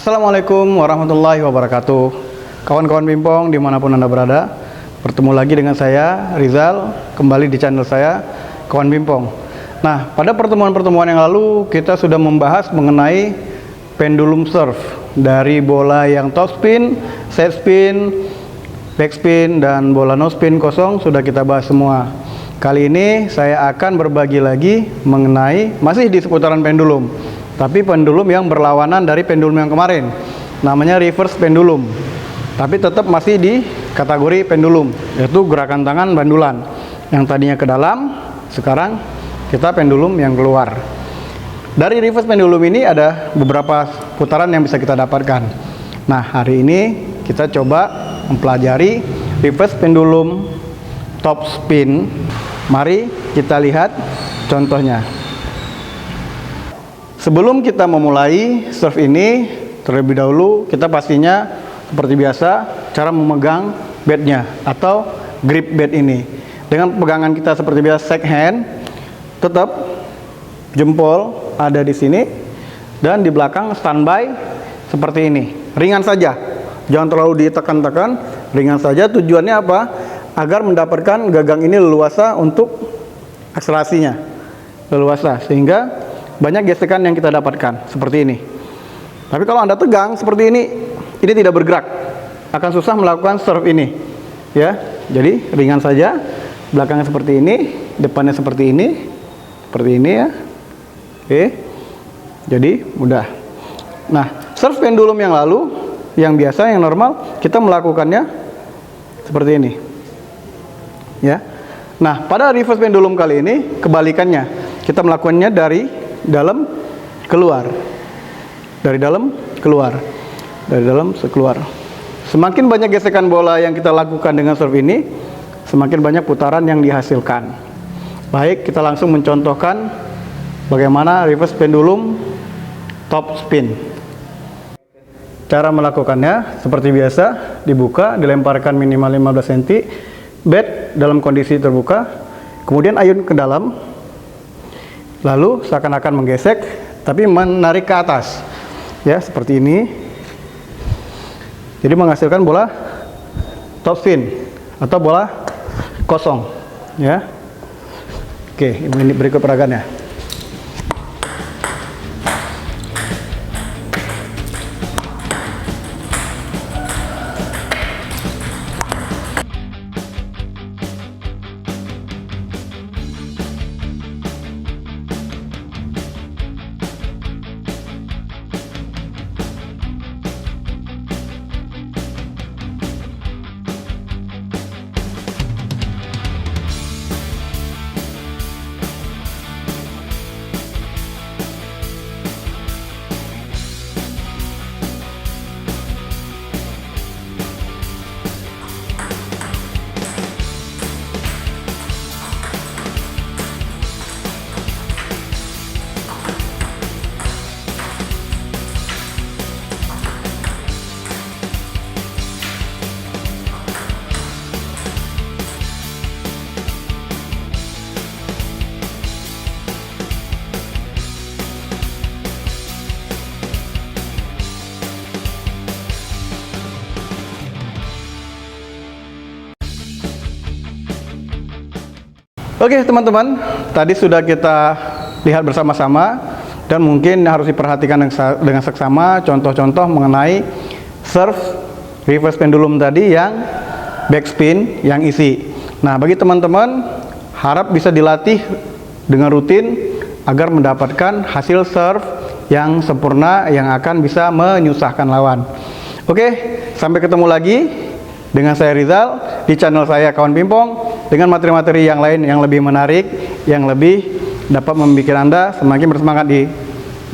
Assalamualaikum warahmatullahi wabarakatuh. Kawan-kawan pingpong dimanapun Anda berada, bertemu lagi dengan saya Rizal, kembali di channel saya Kawan Pingpong. Nah, pada pertemuan-pertemuan yang lalu kita sudah membahas mengenai pendulum serve, dari bola yang top spin, side spin, back spin, dan bola no spin kosong sudah kita bahas semua. Kali ini saya akan berbagi lagi mengenai masih di seputaran pendulum, tapi pendulum yang berlawanan dari pendulum yang kemarin, namanya reverse pendulum, tapi tetap masih di kategori pendulum, yaitu gerakan tangan bandulan yang tadinya ke dalam, sekarang kita pendulum yang keluar. Dari reverse pendulum ini ada beberapa putaran yang bisa kita dapatkan. Nah, hari ini kita coba mempelajari reverse pendulum top spin. Mari kita lihat contohnya. Sebelum kita memulai serve ini, terlebih dahulu kita pastinya seperti biasa cara memegang batnya atau grip bat ini. Dengan pegangan kita seperti biasa, shake hand, tetap jempol ada di sini dan di belakang standby seperti ini. Ringan saja, jangan terlalu ditekan-tekan, ringan saja. Tujuannya apa? Agar mendapatkan gagang ini leluasa untuk akselerasinya, leluasa, sehingga banyak gesekan yang kita dapatkan seperti ini. Tapi kalau Anda tegang seperti ini tidak bergerak, akan susah melakukan serve ini, ya. Jadi ringan saja, belakangnya seperti ini, depannya seperti ini ya. Oke, jadi mudah. Nah, serve pendulum yang lalu, yang biasa, yang normal, kita melakukannya seperti ini, ya. Nah, pada reverse pendulum kali ini kebalikannya, kita melakukannya dari dalam keluar, dari dalam keluar, dari dalam keluar. Semakin banyak gesekan bola yang kita lakukan dengan serve ini, semakin banyak putaran yang dihasilkan. Baik, kita langsung mencontohkan bagaimana reverse pendulum top spin. Cara melakukannya seperti biasa, dibuka, dilemparkan minimal 15 cm, bat dalam kondisi terbuka, kemudian ayun ke dalam, lalu seakan-akan menggesek, tapi menarik ke atas, ya, seperti ini. Jadi menghasilkan bola top spin atau bola kosong, ya. Oke, ini berikut peragannya. Oke teman-teman, tadi sudah kita lihat bersama-sama dan mungkin harus diperhatikan dengan seksama contoh-contoh mengenai serve reverse pendulum tadi yang backspin yang isi. Nah, bagi teman-teman harap bisa dilatih dengan rutin agar mendapatkan hasil serve yang sempurna yang akan bisa menyusahkan lawan. Oke, sampai ketemu lagi dengan saya Rizal di channel saya Kawan Pingpong dengan materi-materi yang lain yang lebih menarik, yang lebih dapat membuat Anda semakin bersemangat di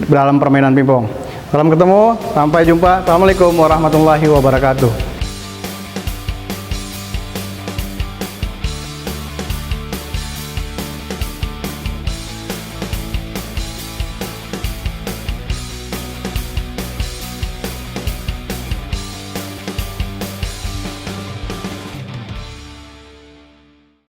dalam permainan pingpong. Salam ketemu, sampai jumpa. Assalamualaikum warahmatullahi wabarakatuh.